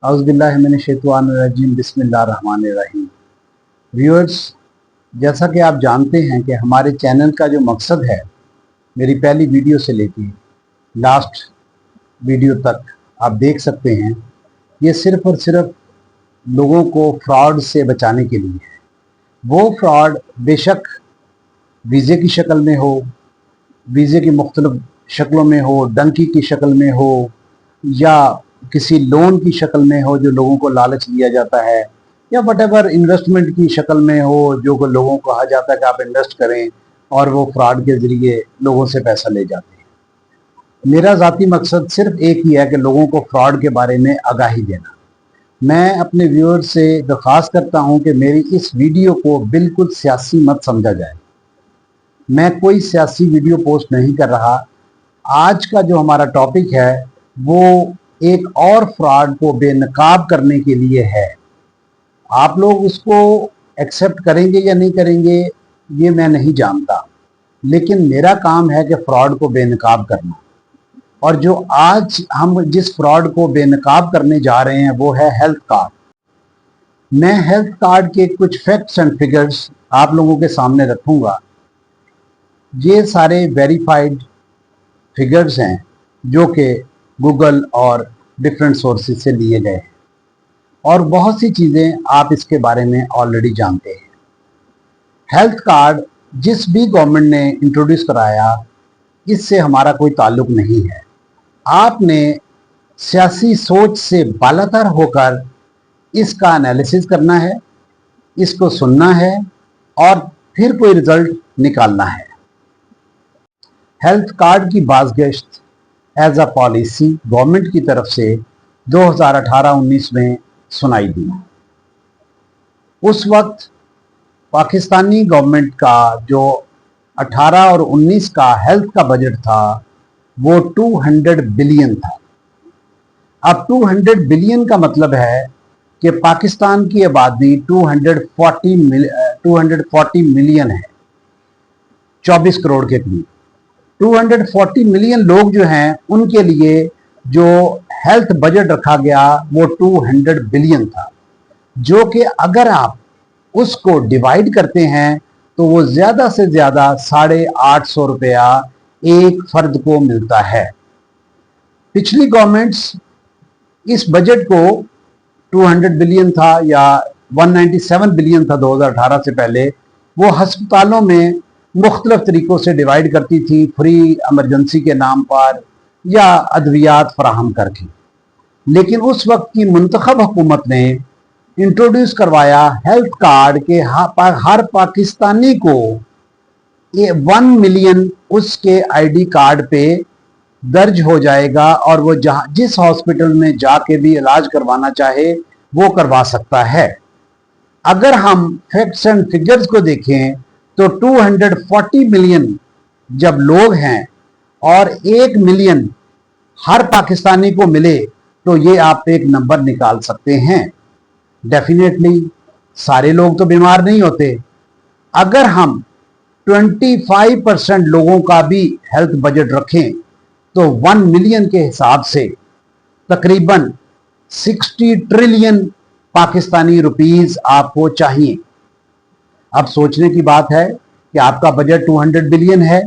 औज़ुबिल्लाहिमिनश्शैतानिर्रजीम बिस्मिल्लाहिर्रहमानिर्रहीम। व्यूअर्स, जैसा कि आप जानते हैं कि हमारे चैनल का जो मकसद है, मेरी पहली वीडियो से लेकर लास्ट वीडियो तक आप देख सकते हैं, ये सिर्फ़ और सिर्फ लोगों को फ्रॉड से बचाने के लिए है। वो फ्रॉड बेशक वीज़े की शक्ल में हो, वीज़े की मुख्तलिफ शक्लों में हो, डंकी की शक्ल में हो, या किसी लोन की शक्ल में हो जो लोगों को लालच दिया जाता है, या वटेवर इन्वेस्टमेंट की शक्ल में हो जो को लोगों को कहा जाता है कि आप इन्वेस्ट करें और वो फ्रॉड के ज़रिए लोगों से पैसा ले जाते हैं। मेरा ज़ाती मकसद सिर्फ एक ही है कि लोगों को फ्रॉड के बारे में आगाही देना। मैं अपने व्यूअर्स से दरख्वास्त करता हूं कि मेरी इस वीडियो को बिल्कुल सियासी मत समझा जाए। मैं कोई सियासी वीडियो पोस्ट नहीं कर रहा। आज का जो हमारा टॉपिक है वो एक और फ्रॉड को बेनकाब करने के लिए है। आप लोग उसको एक्सेप्ट करेंगे या नहीं करेंगे ये मैं नहीं जानता, लेकिन मेरा काम है कि फ्रॉड को बेनकाब करना। और जो आज हम जिस फ्रॉड को बेनकाब करने जा रहे हैं वो है हेल्थ कार्ड। मैं हेल्थ कार्ड के कुछ फैक्ट्स एंड फिगर्स आप लोगों के सामने रखूंगा। ये सारे वेरीफाइड फिगर्स हैं जो कि गूगल और डिफरेंट सोर्सेज से लिए गए हैं, और बहुत सी चीज़ें आप इसके बारे में ऑलरेडी जानते हैं। हेल्थ कार्ड जिस भी गवर्नमेंट ने इंट्रोड्यूस कराया, इससे हमारा कोई ताल्लुक नहीं है। आपने सियासी सोच से बालातर होकर इसका एनालिसिस करना है, इसको सुनना है और फिर कोई रिजल्ट निकालना है। हेल्थ कार्ड की बाज़गश्त एज अ पॉलिसी गवर्नमेंट की तरफ से 2018-19 में सुनाई दी। उस वक्त पाकिस्तानी गवर्नमेंट का जो 18 और 19 का हेल्थ का बजट था वो 200 बिलियन था। अब 200 बिलियन का मतलब है कि पाकिस्तान की आबादी 240 मिलियन है, 24 करोड़ के करीब। 240 मिलियन लोग जो हैं उनके लिए जो हेल्थ बजट रखा गया वो 200 बिलियन था, जो कि अगर आप उसको डिवाइड करते हैं तो वो ज़्यादा से ज़्यादा 850 रुपया एक फर्द को मिलता है। पिछली गवर्नमेंट्स इस बजट को 200 बिलियन था या 197 बिलियन था 2018 से पहले, वो हस्पतालों में मुख्तलिफ तरीक़ों से डिवाइड करती थी, फ्री एमरजेंसी के नाम पर या अद्वियात फराहम करके। लेकिन उस वक्त की मुंतखब हुकूमत ने इंट्रोड्यूस करवाया हेल्थ कार्ड के हर पाकिस्तानी को 1 मिलियन उसके आईडी कार्ड पे दर्ज हो जाएगा, और वो जहाँ जिस हॉस्पिटल में जाके भी इलाज करवाना चाहे वो करवा सकता है। अगर हम फैक्ट्स एंड फिगर्स को देखें तो 240 मिलियन जब लोग हैं और 1 मिलियन हर पाकिस्तानी को मिले तो ये आप एक नंबर निकाल सकते हैं। डेफिनेटली सारे लोग तो बीमार नहीं होते। अगर हम 25% लोगों का भी हेल्थ बजट रखें तो 1 मिलियन के हिसाब से तकरीबन 60 ट्रिलियन पाकिस्तानी रुपीस आपको चाहिए। अब सोचने की बात है कि आपका बजट 200 बिलियन है,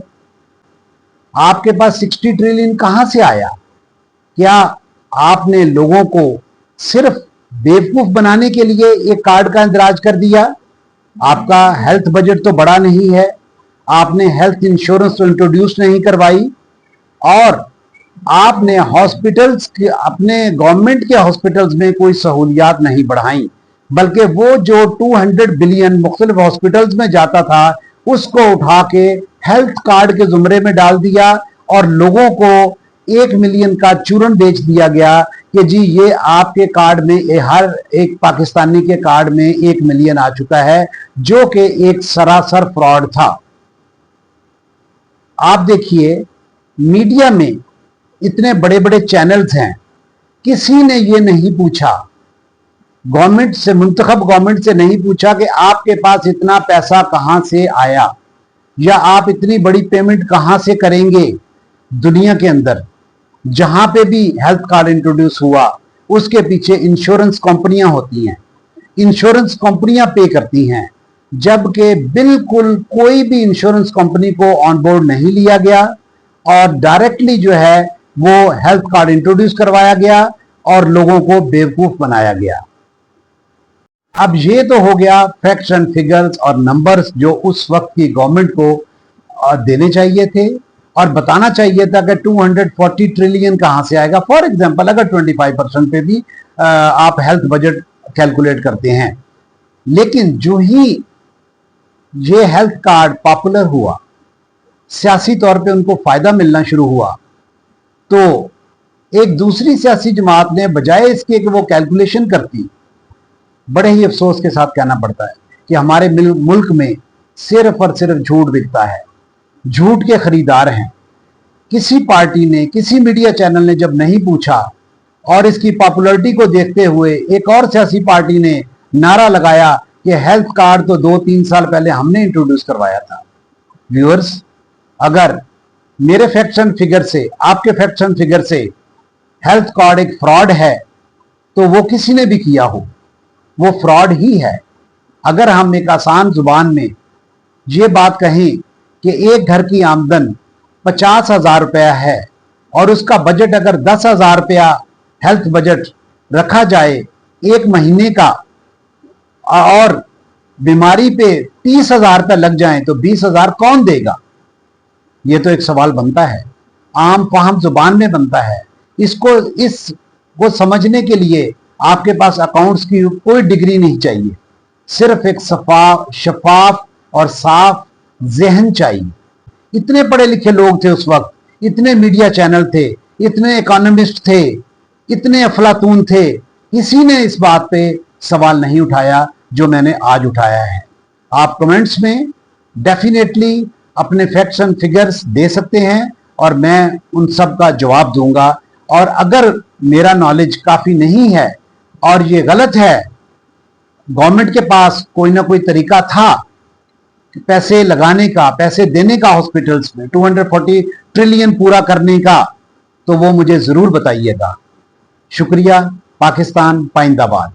आपके पास 60 ट्रिलियन कहां से आया? क्या आपने लोगों को सिर्फ बेवकूफ बनाने के लिए एक कार्ड का इंतजाज कर दिया? आपका हेल्थ बजट तो बड़ा नहीं है, आपने हेल्थ इंश्योरेंस तो इंट्रोड्यूस नहीं करवाई, और आपने हॉस्पिटल्स के अपने गवर्नमेंट के हॉस्पिटल्स में कोई सहूलियात नहीं बढ़ाई, बल्कि वो जो 200 बिलियन मुख्तलिफ हॉस्पिटल्स में जाता था उसको उठा के हेल्थ कार्ड के जुमरे में डाल दिया, और लोगों को 1 मिलियन का चूरन बेच दिया गया कि जी ये आपके कार्ड में, हर एक पाकिस्तानी के कार्ड में 1 मिलियन आ चुका है, जो कि एक सरासर फ्रॉड था। आप देखिए मीडिया में इतने बड़े बड़े चैनल्स हैं, किसी ने ये नहीं पूछा गवर्नमेंट से, मुंतखब गवर्नमेंट से नहीं पूछा कि आपके पास इतना पैसा कहां से आया, या आप इतनी बड़ी पेमेंट कहां से करेंगे। दुनिया के अंदर जहां पे भी हेल्थ कार्ड इंट्रोड्यूस हुआ उसके पीछे इंश्योरेंस कंपनियां होती हैं, इंश्योरेंस कंपनियां पे करती हैं, जबकि बिल्कुल कोई भी इंश्योरेंस कंपनी को ऑन बोर्ड नहीं लिया गया और डायरेक्टली जो है वो हेल्थ कार्ड इंट्रोड्यूस करवाया गया और लोगों को बेवकूफ बनाया गया। अब ये तो हो गया फैक्ट्स एंड फिगर्स और नंबर्स जो उस वक्त की गवर्नमेंट को देने चाहिए थे और बताना चाहिए था कि 240 ट्रिलियन कहां से आएगा। फॉर एग्जांपल अगर 25% पे भी आप हेल्थ बजट कैलकुलेट करते हैं, लेकिन जो ही ये हेल्थ कार्ड पॉपुलर हुआ, सियासी तौर पे उनको फायदा मिलना शुरू हुआ, तो एक दूसरी सियासी जमात ने बजाय इसके कि वो कैलकुलेशन करती, बड़े ही अफसोस के साथ कहना पड़ता है कि हमारे मुल्क में सिर्फ और सिर्फ झूठ बिकता है, झूठ के खरीदार हैं। किसी पार्टी ने, किसी मीडिया चैनल ने जब नहीं पूछा और इसकी पॉपुलैरिटी को देखते हुए एक और सियासी पार्टी ने नारा लगाया कि हेल्थ कार्ड तो 2-3 साल पहले हमने इंट्रोड्यूस करवाया था। व्यूअर्स, अगर मेरे फैक्ट्स एंड फिगर से, आपके फैक्ट्स एंड फिगर से हेल्थ कार्ड एक फ्रॉड है तो वो किसी ने भी किया हो, वो फ्रॉड ही है। अगर हम एक आसान जुबान में ये बात कहें कि एक घर की आमदन 50,000 रुपया है और उसका बजट अगर 10,000 रुपया हेल्थ बजट रखा जाए एक महीने का और बीमारी पे 30,000 रुपया लग जाए तो 20,000 कौन देगा? ये तो एक सवाल बनता है, आम फाहम जुबान में बनता है। इसको समझने के लिए आपके पास अकाउंट्स की कोई डिग्री नहीं चाहिए, सिर्फ एक शफाफ और साफ जहन चाहिए। इतने पढ़े लिखे लोग थे उस वक्त, इतने मीडिया चैनल थे, इतने इकोनॉमिस्ट थे, इतने अफलातून थे, किसी ने इस बात पे सवाल नहीं उठाया जो मैंने आज उठाया है। आप कमेंट्स में डेफिनेटली अपने फैक्ट्स एंड फिगर्स दे सकते हैं और मैं उन सब का जवाब दूंगा। और अगर मेरा नॉलेज काफी नहीं है और ये गलत है, गवर्नमेंट के पास कोई ना कोई तरीका था पैसे लगाने का, पैसे देने का हॉस्पिटल्स में 240 ट्रिलियन पूरा करने का, तो वो मुझे जरूर बताइएगा। शुक्रिया। पाकिस्तान पाइंदाबाद।